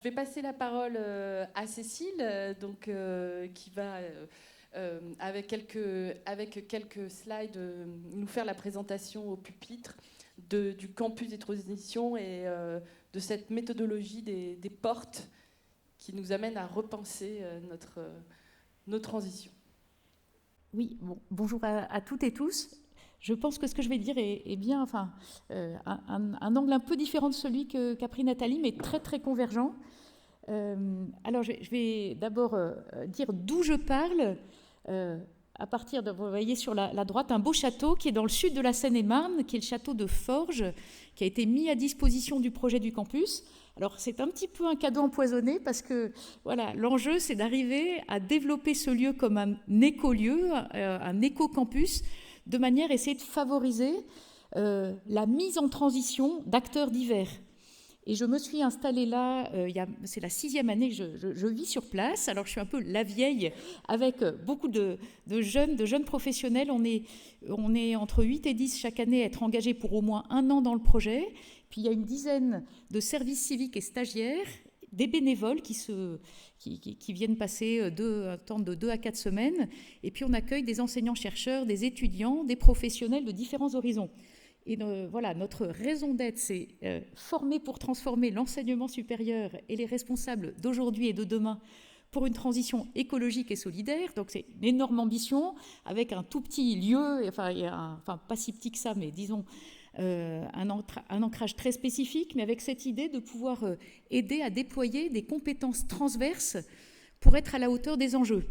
Je vais passer la parole à Cécile, qui va, avec quelques slides, nous faire la présentation au pupitre du campus des transitions et de cette méthodologie des portes qui nous amène à repenser nos transitions. Oui, bonjour à toutes et tous. Je pense que ce que je vais dire est bien, un angle un peu différent de celui qu'a pris Nathalie, mais très très convergent. Alors je vais d'abord dire d'où je parle. À partir de, vous voyez sur la droite, un beau château qui est dans le sud de la Seine-et-Marne, qui est le château de Forges, qui a été mis à disposition du projet du campus. Alors c'est un petit peu un cadeau empoisonné parce que voilà, l'enjeu c'est d'arriver à développer ce lieu comme un écolieu, un éco-campus, de manière à essayer de favoriser la mise en transition d'acteurs divers. Et je me suis installée là, c'est la 6e année que je vis sur place. Alors je suis un peu la vieille avec beaucoup de jeunes professionnels. On est entre 8 et 10 chaque année à être engagés pour au moins 1 an dans le projet. Puis il y a une dizaine de services civiques et stagiaires, des bénévoles qui viennent passer un temps de 2 à 4 semaines. Et puis on accueille des enseignants-chercheurs, des étudiants, des professionnels de différents horizons. Et voilà, notre raison d'être, c'est former pour transformer l'enseignement supérieur et les responsables d'aujourd'hui et de demain pour une transition écologique et solidaire. Donc c'est une énorme ambition avec un tout petit lieu, pas si petit que ça, mais disons un ancrage très spécifique, mais avec cette idée de pouvoir aider à déployer des compétences transverses pour être à la hauteur des enjeux.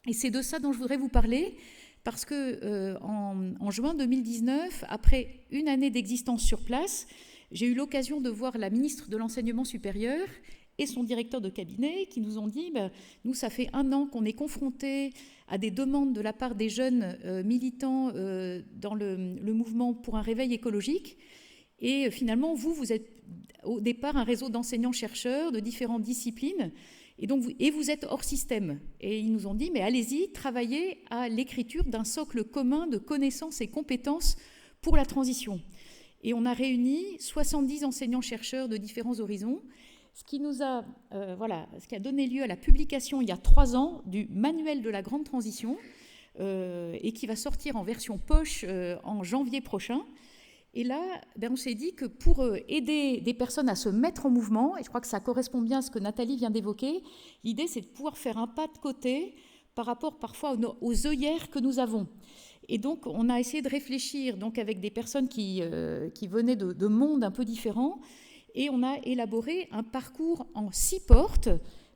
Et c'est de ça dont je voudrais vous parler. Parce que en juin 2019, après une année d'existence sur place, j'ai eu l'occasion de voir la ministre de l'Enseignement supérieur et son directeur de cabinet qui nous ont dit nous, ça fait 1 an qu'on est confrontés à des demandes de la part des jeunes militants dans le mouvement pour un réveil écologique. Et finalement, vous êtes au départ un réseau d'enseignants-chercheurs de différentes disciplines. Et vous êtes hors système. Et ils nous ont dit, mais allez-y, travaillez à l'écriture d'un socle commun de connaissances et compétences pour la transition. Et on a réuni 70 enseignants-chercheurs de différents horizons, ce qui a donné lieu à la publication il y a 3 ans du manuel de la grande transition, et qui va sortir en version poche en janvier prochain. Et là, on s'est dit que pour aider des personnes à se mettre en mouvement, et je crois que ça correspond bien à ce que Nathalie vient d'évoquer, l'idée c'est de pouvoir faire un pas de côté par rapport parfois aux œillères que nous avons. Et donc on a essayé de réfléchir donc, avec des personnes qui venaient de mondes un peu différents, et on a élaboré un parcours en 6 portes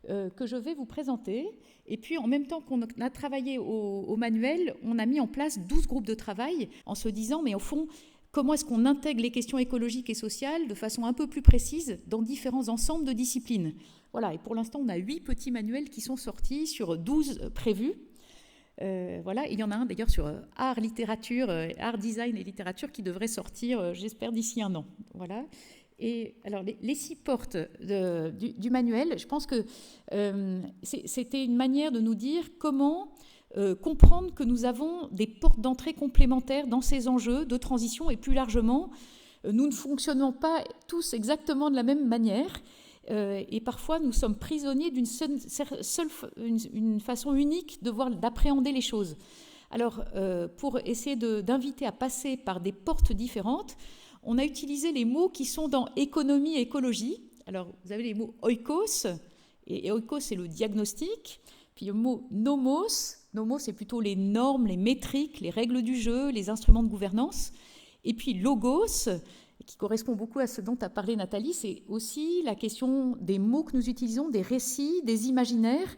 que je vais vous présenter. Et puis en même temps qu'on a travaillé au manuel, on a mis en place 12 groupes de travail en se disant, mais au fond, comment est-ce qu'on intègre les questions écologiques et sociales de façon un peu plus précise dans différents ensembles de disciplines. Voilà, et pour l'instant, on a 8 petits manuels qui sont sortis sur 12 prévus. Voilà, il y en a un d'ailleurs sur art, littérature, art, design et littérature qui devrait sortir, j'espère, d'ici 1 an. Voilà. Et alors, les 6 portes du manuel, je pense que c'était une manière de nous dire comment comprendre que nous avons des portes d'entrée complémentaires dans ces enjeux de transition et plus largement, nous ne fonctionnons pas tous exactement de la même manière et parfois nous sommes prisonniers d'une une façon unique d'appréhender les choses. Alors, pour essayer d'inviter à passer par des portes différentes, on a utilisé les mots qui sont dans économie et écologie. Alors, vous avez les mots oikos, et oikos c'est le diagnostic, puis le mot nomos. Nomos, c'est plutôt les normes, les métriques, les règles du jeu, les instruments de gouvernance. Et puis logos, qui correspond beaucoup à ce dont a parlé Nathalie, c'est aussi la question des mots que nous utilisons, des récits, des imaginaires,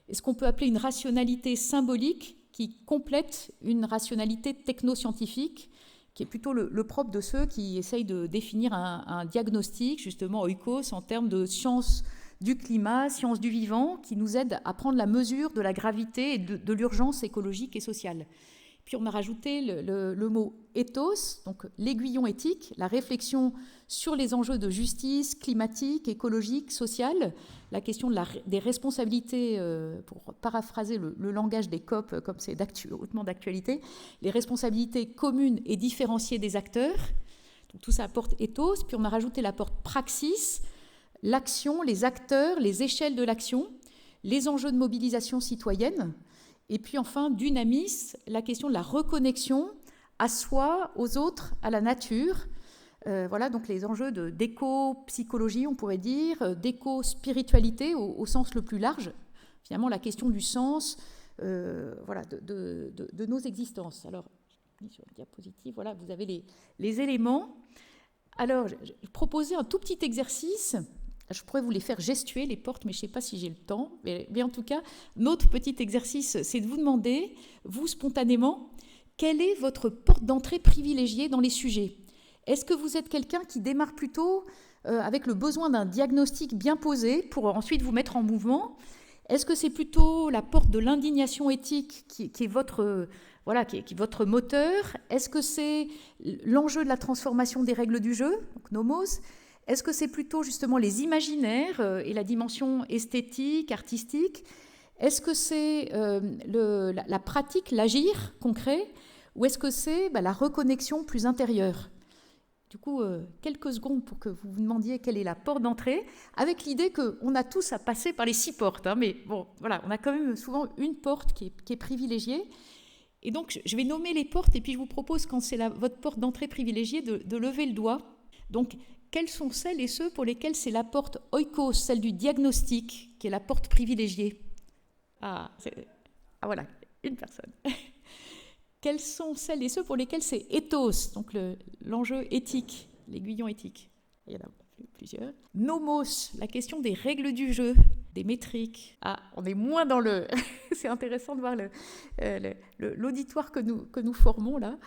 et ce qu'on peut appeler une rationalité symbolique qui complète une rationalité technoscientifique, qui est plutôt le propre de ceux qui essayent de définir un diagnostic, justement oikos, en termes de sciences du climat, sciences du vivant, qui nous aident à prendre la mesure de la gravité et de l'urgence écologique et sociale. Puis on a rajouté le mot ethos, donc l'aiguillon éthique, la réflexion sur les enjeux de justice climatique, écologique, sociale, la question des responsabilités, pour paraphraser le langage des COP, comme c'est hautement d'actualité, les responsabilités communes et différenciées des acteurs. Donc tout ça apporte ethos. Puis on a rajouté l'apport praxis, l'action, les acteurs, les échelles de l'action, les enjeux de mobilisation citoyenne. Et puis enfin, dynamis, la question de la reconnexion à soi, aux autres, à la nature. Voilà, donc les enjeux d'éco-psychologie, on pourrait dire, d'éco-spiritualité au sens le plus large. Finalement, la question du sens voilà, de nos existences. Alors, sur la diapositive, voilà, vous avez les éléments. Alors, je proposais un tout petit exercice. Je pourrais vous les faire gestuer, les portes, mais je ne sais pas si j'ai le temps. Mais en tout cas, notre petit exercice, c'est de vous demander, vous, spontanément, quelle est votre porte d'entrée privilégiée dans les sujets ? Est-ce que vous êtes quelqu'un qui démarre plutôt avec le besoin d'un diagnostic bien posé pour ensuite vous mettre en mouvement ? Est-ce que c'est plutôt la porte de l'indignation éthique qui est votre, qui est votre moteur ? Est-ce que c'est l'enjeu de la transformation des règles du jeu, donc nomos ? Est-ce que c'est plutôt justement les imaginaires et la dimension esthétique, artistique ? Est-ce que c'est la pratique, l'agir concret ? Ou est-ce que c'est la reconnexion plus intérieure ? Du coup, quelques secondes pour que vous vous demandiez quelle est la porte d'entrée, avec l'idée qu'on a tous à passer par les 6 portes. Hein, mais bon, voilà, on a quand même souvent une porte qui est privilégiée. Et donc, je vais nommer les portes et puis je vous propose, quand c'est votre porte d'entrée privilégiée, de lever le doigt. Donc, quelles sont celles et ceux pour lesquels c'est la porte oikos, celle du diagnostic, qui est la porte privilégiée ? Voilà, une personne. Quelles sont celles et ceux pour lesquels c'est ethos, donc l'enjeu éthique, l'aiguillon éthique ? Il y en a plusieurs. Nomos, la question des règles du jeu, des métriques. On est moins dans le... C'est intéressant de voir l'auditoire que nous formons là.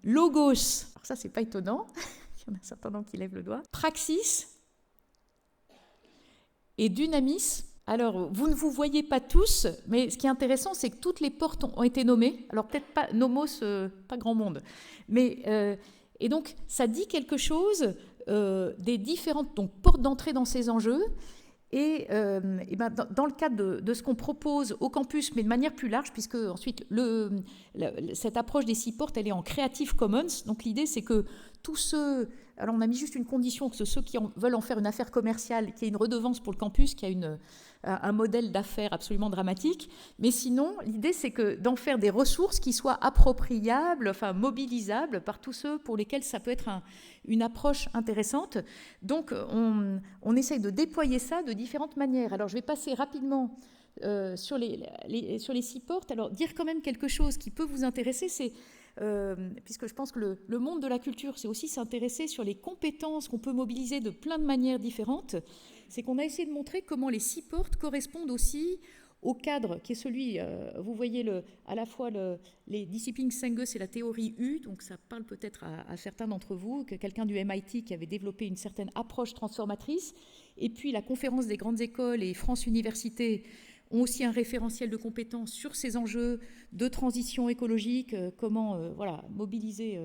Logos, alors ça c'est pas étonnant. Il y en a certains qui lèvent le doigt. Praxis et dynamis. Alors, vous ne vous voyez pas tous, mais ce qui est intéressant, c'est que toutes les portes ont été nommées. Alors, peut-être pas nomos, pas grand monde. Mais, et donc, ça dit quelque chose des différentes portes d'entrée dans ces enjeux. Et dans le cadre de ce qu'on propose au campus, mais de manière plus large, puisque ensuite cette approche des 6 portes, elle est en Creative Commons. Donc l'idée, c'est que tous ceux... Alors on a mis juste une condition, que ceux qui veulent en faire une affaire commerciale, qu'il y ait une redevance pour le campus, qu'il y a un modèle d'affaires absolument dramatique. Mais sinon, l'idée, c'est d'en faire des ressources qui soient appropriables, enfin mobilisables par tous ceux pour lesquels ça peut être une approche intéressante. Donc, on essaye de déployer ça de différentes manières. Alors, je vais passer rapidement sur les 6 portes. Alors, dire quand même quelque chose qui peut vous intéresser, c'est... puisque je pense que le monde de la culture, c'est aussi s'intéresser sur les compétences qu'on peut mobiliser de plein de manières différentes, c'est qu'on a essayé de montrer comment les 6 portes correspondent aussi au cadre qui est celui, vous voyez à la fois les disciplines Senge, c'est la théorie U, donc ça parle peut-être à certains d'entre vous, que quelqu'un du MIT qui avait développé une certaine approche transformatrice, et puis la conférence des grandes écoles et France Université ont aussi un référentiel de compétences sur ces enjeux de transition écologique, comment mobiliser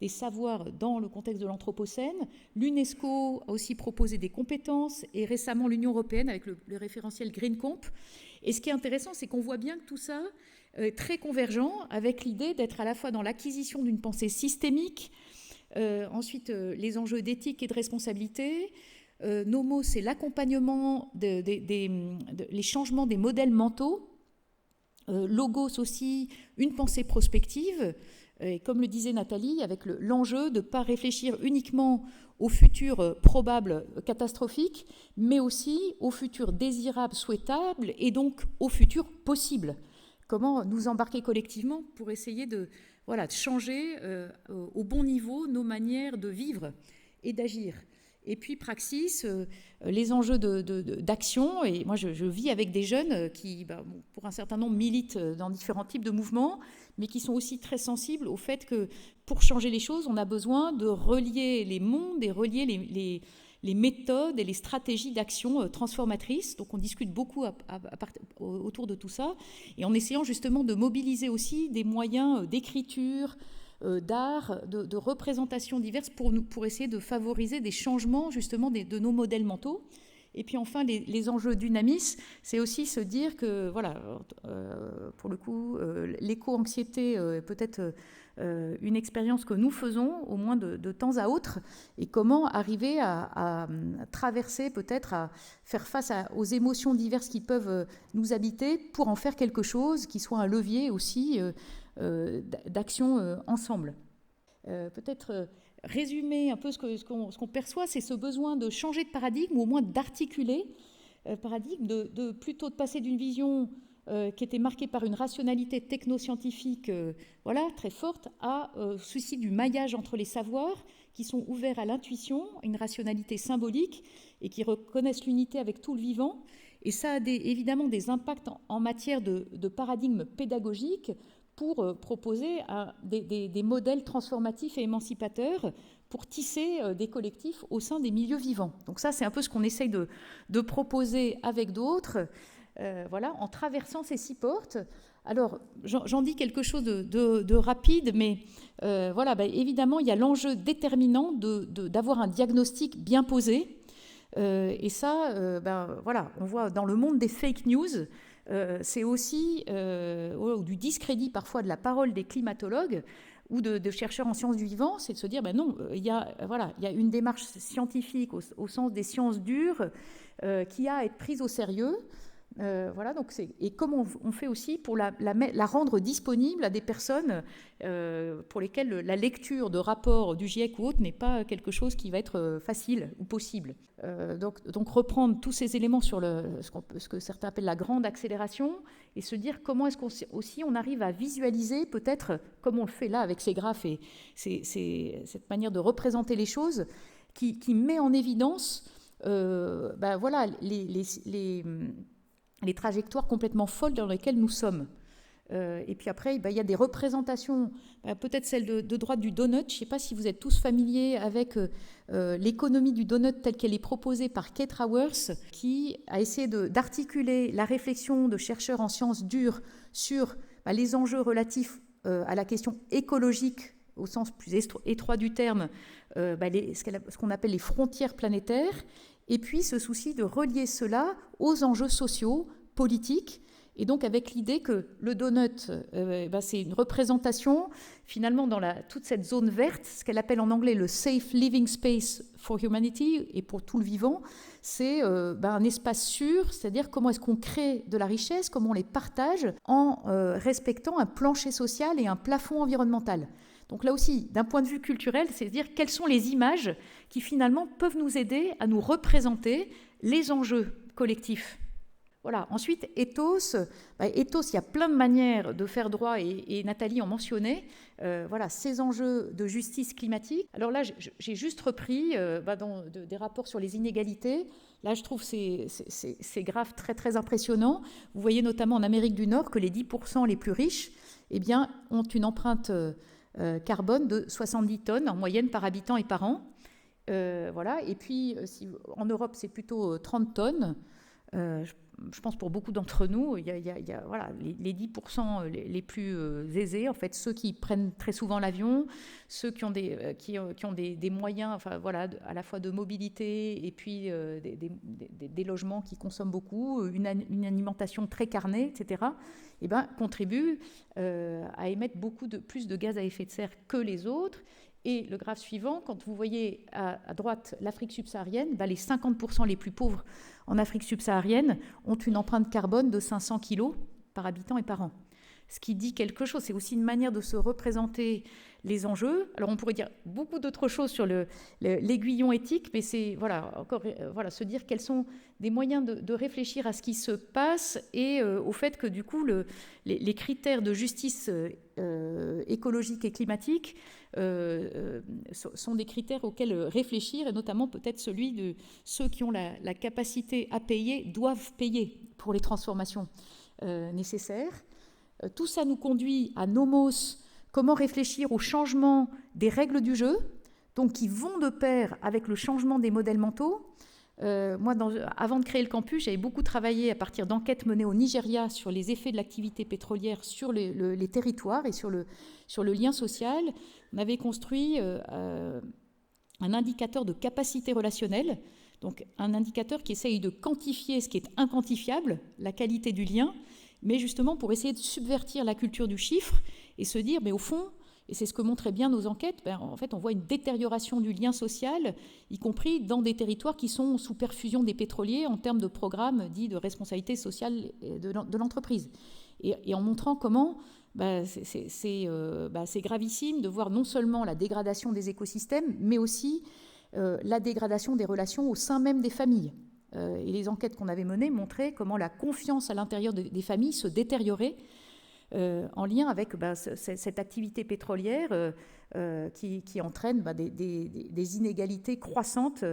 des savoirs dans le contexte de l'Anthropocène. L'UNESCO a aussi proposé des compétences, et récemment l'Union européenne avec le référentiel GreenComp. Et ce qui est intéressant, c'est qu'on voit bien que tout ça est très convergent, avec l'idée d'être à la fois dans l'acquisition d'une pensée systémique, ensuite les enjeux d'éthique et de responsabilité. Nomos, c'est l'accompagnement les changements des modèles mentaux. Logos aussi, une pensée prospective. Et comme le disait Nathalie, avec l'enjeu de ne pas réfléchir uniquement au futur probable catastrophique, mais aussi au futur désirable, souhaitable, et donc au futur possible. Comment nous embarquer collectivement pour essayer de changer au bon niveau nos manières de vivre et d'agir. Et puis praxis, les enjeux d'action. Et moi, je vis avec des jeunes qui, pour un certain nombre, militent dans différents types de mouvements, mais qui sont aussi très sensibles au fait que pour changer les choses, on a besoin de relier les mondes et relier les méthodes et les stratégies d'action transformatrices. Donc on discute beaucoup autour de tout ça, et en essayant justement de mobiliser aussi des moyens d'écriture, d'art, de représentation diverses pour essayer de favoriser des changements justement de nos modèles mentaux. Et puis enfin, les enjeux d'Unamis, c'est aussi se dire que, voilà, pour le coup, l'éco-anxiété est peut-être une expérience que nous faisons, au moins de temps à autre, et comment arriver à traverser, peut-être, à faire face aux émotions diverses qui peuvent nous habiter pour en faire quelque chose qui soit un levier aussi d'action ensemble. Peut-être... résumer un peu ce qu'on perçoit, c'est ce besoin de changer de paradigme, ou au moins d'articuler paradigme, plutôt de passer d'une vision qui était marquée par une rationalité technoscientifique très forte, à ceci du maillage entre les savoirs qui sont ouverts à l'intuition, une rationalité symbolique, et qui reconnaissent l'unité avec tout le vivant. Et ça a évidemment des impacts en matière de paradigme pédagogique, pour proposer des modèles transformatifs et émancipateurs pour tisser des collectifs au sein des milieux vivants. Donc ça, c'est un peu ce qu'on essaye de proposer avec d'autres, en traversant ces 6 portes. Alors, j'en dis quelque chose de rapide, mais évidemment, il y a l'enjeu déterminant d'avoir un diagnostic bien posé. Et ça, on voit dans le monde des fake news, c'est aussi du discrédit parfois de la parole des climatologues ou de chercheurs en sciences du vivant, c'est de se dire, non, il y a une démarche scientifique au sens des sciences dures qui a à être prise au sérieux. Et comment on fait aussi pour la rendre disponible à des personnes pour lesquelles la lecture de rapports du GIEC ou autre n'est pas quelque chose qui va être facile ou possible. Donc reprendre tous ces éléments sur ce que certains appellent la grande accélération, et se dire comment est-ce qu'on arrive à visualiser, peut-être comme on le fait là avec ces graphes et cette manière de représenter les choses qui met en évidence les trajectoires complètement folles dans lesquelles nous sommes. Et puis après, il y a des représentations, peut-être celle de droite du donut. Je ne sais pas si vous êtes tous familiers avec l'économie du donut telle qu'elle est proposée par Kate Raworth, qui a essayé d'articuler la réflexion de chercheurs en sciences dures sur les enjeux relatifs à la question écologique, au sens plus étroit du terme, ce qu'on appelle les frontières planétaires, et puis ce souci de relier cela aux enjeux sociaux, politiques, et donc avec l'idée que le donut, c'est une représentation, finalement, dans toute cette zone verte, ce qu'elle appelle en anglais le Safe Living Space for Humanity, et pour tout le vivant, c'est un espace sûr, c'est-à-dire comment est-ce qu'on crée de la richesse, comment on les partage, en respectant un plancher social et un plafond environnemental. Donc là aussi, d'un point de vue culturel, c'est-à-dire quelles sont les images qui finalement peuvent nous aider à nous représenter les enjeux collectifs. Voilà. Ensuite, ethos. Ethos, il y a plein de manières de faire droit, et Nathalie en mentionnait, ces enjeux de justice climatique. Alors là, j'ai juste repris des rapports sur les inégalités. Là, je trouve ces graphes très, très impressionnants. Vous voyez notamment en Amérique du Nord que les 10% les plus riches ont une empreinte carbone de 70 tonnes en moyenne par habitant et par an. Et puis, en Europe, c'est plutôt 30 tonnes. Je pense pour beaucoup d'entre nous, il y a les 10% les plus aisés, en fait, ceux qui prennent très souvent l'avion, ceux qui ont des moyens, à la fois de mobilité et puis des logements qui consomment beaucoup, une alimentation très carnée, etc., contribuent à émettre plus de gaz à effet de serre que les autres. Et le graphe suivant, quand vous voyez à droite l'Afrique subsaharienne, les 50% les plus pauvres en Afrique subsaharienne ont une empreinte carbone de 500 kg par habitant et par an. Ce qui dit quelque chose, c'est aussi une manière de se représenter les enjeux. Alors on pourrait dire beaucoup d'autres choses sur l'aiguillon éthique, mais c'est se dire quels sont des moyens de réfléchir à ce qui se passe et au fait que du coup les critères de justice écologique et climatique sont des critères auxquels réfléchir, et notamment peut-être celui de ceux qui ont la capacité à payer doivent payer pour les transformations nécessaires. Tout ça nous conduit à Nomos, comment réfléchir au changement des règles du jeu. donc qui vont de pair avec le changement des modèles mentaux. Moi, avant de créer le campus, j'avais beaucoup travaillé à partir d'enquêtes menées au Nigeria sur les effets de l'activité pétrolière sur les territoires et sur le lien social. On avait construit un indicateur de capacité relationnelle, donc un indicateur qui essaye de quantifier ce qui est inquantifiable, la qualité du lien, mais justement pour essayer de subvertir la culture du chiffre et se dire, mais au fond, et c'est ce que montraient bien nos enquêtes, en fait, on voit une détérioration du lien social, y compris dans des territoires qui sont sous perfusion des pétroliers en termes de programmes dits de responsabilité sociale de l'entreprise. Et en montrant comment c'est gravissime de voir non seulement la dégradation des écosystèmes, mais aussi la dégradation des relations au sein même des familles. Et les enquêtes qu'on avait menées montraient comment la confiance à l'intérieur des familles se détériorait en lien avec cette activité pétrolière qui entraîne des inégalités croissantes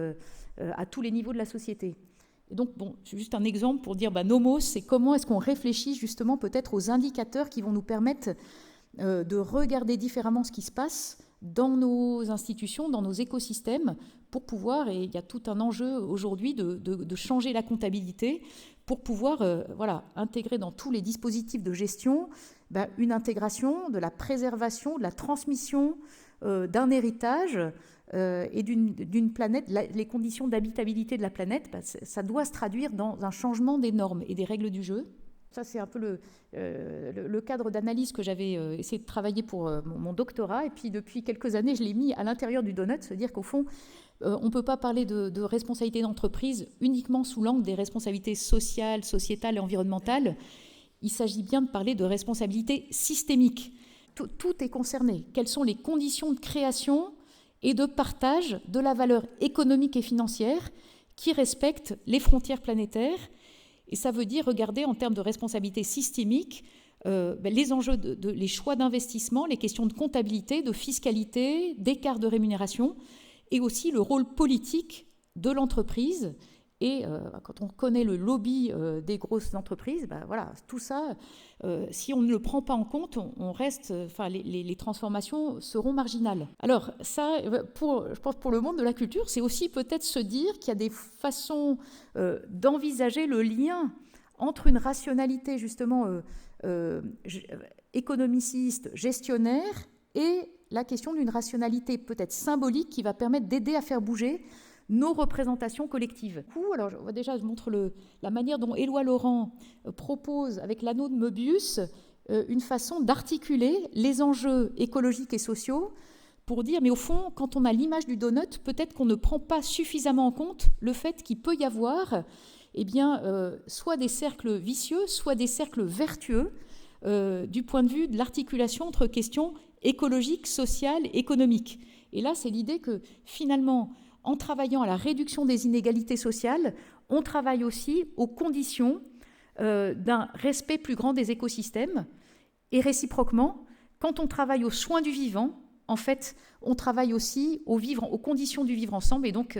à tous les niveaux de la société. Et donc, c'est juste un exemple pour dire, Nomos, c'est comment est-ce qu'on réfléchit justement peut-être aux indicateurs qui vont nous permettre de regarder différemment ce qui se passe dans nos institutions, dans nos écosystèmes, pour pouvoir, et il y a tout un enjeu aujourd'hui de changer la comptabilité, pour pouvoir intégrer dans tous les dispositifs de gestion une intégration de la préservation, de la transmission d'un héritage et d'une planète. Les conditions d'habitabilité de la planète, ça doit se traduire dans un changement des normes et des règles du jeu. Ça, c'est un peu le cadre d'analyse que j'avais essayé de travailler pour mon doctorat. Et puis, depuis quelques années, je l'ai mis à l'intérieur du donut, c'est-à-dire qu'au fond, on ne peut pas parler de responsabilité d'entreprise uniquement sous l'angle des responsabilités sociales, sociétales et environnementales. Il s'agit bien de parler de responsabilité systémique. Tout est concerné. Quelles sont les conditions de création et de partage de la valeur économique et financière qui respectent les frontières planétaires? Et ça veut dire regarder en termes de responsabilité systémique les enjeux, les choix d'investissement, les questions de comptabilité, de fiscalité, d'écart de rémunération, et aussi le rôle politique de l'entreprise. Et quand on connaît le lobby des grosses entreprises, tout ça, si on ne le prend pas en compte, on reste, les transformations seront marginales. Alors ça, je pense pour le monde de la culture, c'est aussi peut-être se dire qu'il y a des façons d'envisager le lien entre une rationalité justement économiciste, gestionnaire, et la question d'une rationalité peut-être symbolique qui va permettre d'aider à faire bouger nos représentations collectives. Alors, déjà, je montre la manière dont Éloi Laurent propose, avec l'anneau de Möbius, une façon d'articuler les enjeux écologiques et sociaux pour dire, mais au fond, quand on a l'image du donut, peut-être qu'on ne prend pas suffisamment en compte le fait qu'il peut y avoir soit des cercles vicieux, soit des cercles vertueux du point de vue de l'articulation entre questions écologiques, sociales, économiques. Et là, c'est l'idée que finalement, en travaillant à la réduction des inégalités sociales, on travaille aussi aux conditions d'un respect plus grand des écosystèmes. Et réciproquement, quand on travaille aux soins du vivant, en fait, on travaille aussi aux conditions du vivre ensemble et donc,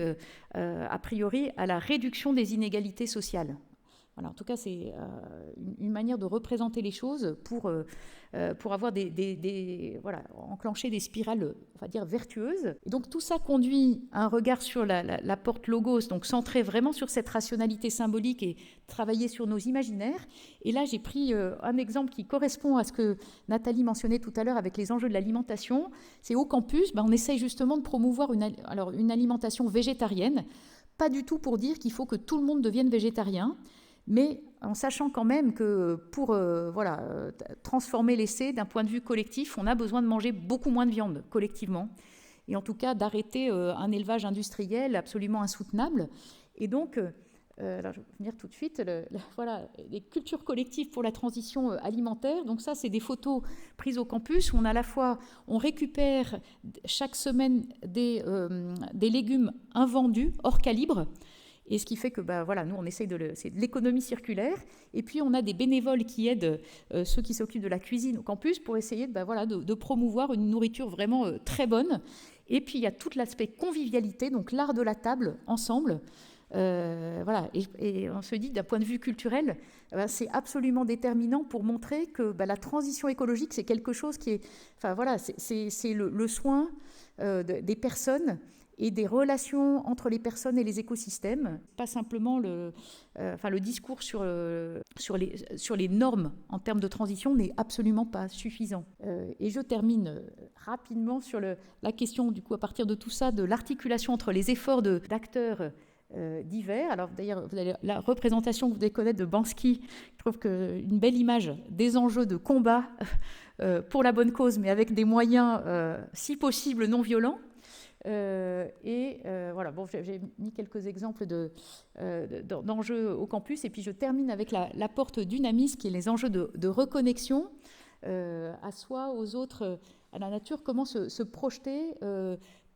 a priori, à la réduction des inégalités sociales. Voilà, en tout cas, c'est une manière de représenter les choses pour avoir enclencher des spirales, on va dire, vertueuses. Et donc, tout ça conduit à un regard sur la porte Logos, donc centré vraiment sur cette rationalité symbolique et travailler sur nos imaginaires. Et là, j'ai pris un exemple qui correspond à ce que Nathalie mentionnait tout à l'heure avec les enjeux de l'alimentation. C'est au campus, on essaye justement de promouvoir une alimentation végétarienne, pas du tout pour dire qu'il faut que tout le monde devienne végétarien, mais en sachant quand même que pour transformer l'essai d'un point de vue collectif, on a besoin de manger beaucoup moins de viande collectivement, et en tout cas d'arrêter un élevage industriel absolument insoutenable. Et donc, alors je vais venir tout de suite, les cultures collectives pour la transition alimentaire. Donc ça, c'est des photos prises au campus où on récupère chaque semaine des légumes invendus, hors calibre. Et ce qui fait que, nous, on essaye c'est de l'économie circulaire. Et puis, on a des bénévoles qui aident ceux qui s'occupent de la cuisine au campus pour essayer de promouvoir une nourriture vraiment très bonne. Et puis, il y a tout l'aspect convivialité, donc l'art de la table ensemble, Voilà. Et on se dit, d'un point de vue culturel, c'est absolument déterminant pour montrer que la transition écologique, c'est quelque chose qui est... Enfin, voilà, c'est le soin des personnes et des relations entre les personnes et les écosystèmes. Pas simplement le discours sur les normes en termes de transition n'est absolument pas suffisant. Et je termine rapidement sur la question, du coup, à partir de tout ça, de l'articulation entre les efforts d'acteurs divers. Alors d'ailleurs, la représentation que vous devez connaître de Banksy, je trouve qu'une belle image des enjeux de combat pour la bonne cause, mais avec des moyens, si possible, non violents. Voilà, bon, j'ai mis quelques exemples d'enjeux au campus, et puis je termine avec la porte Dynamis, qui est les enjeux de reconnexion à soi, aux autres, à la nature, comment se projeter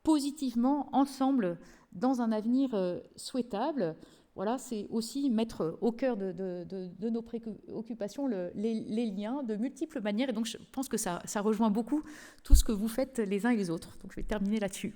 positivement ensemble dans un avenir souhaitable. Voilà, c'est aussi mettre au cœur de nos préoccupations les liens de multiples manières. Et donc, je pense que ça rejoint beaucoup tout ce que vous faites les uns et les autres. Donc, je vais terminer là-dessus.